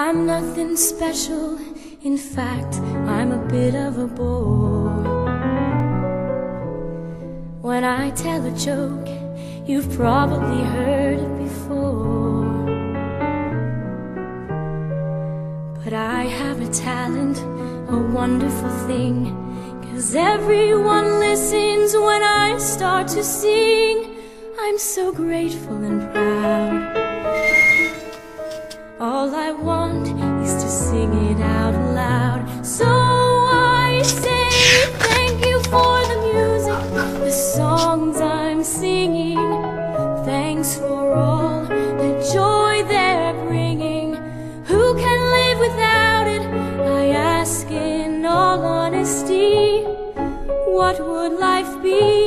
I'm nothing special, in fact, I'm a bit of a bore. When I tell a joke, you've probably heard it before. But I have a talent, a wonderful thing, 'cause everyone listens when I start to sing. I'm so grateful and proud. All I want is to sing it out loud. So I say thank you for the music, the songs I'm singing. Thanks for all the joy they're bringing. Who can live without it? I ask in all honesty. What would life be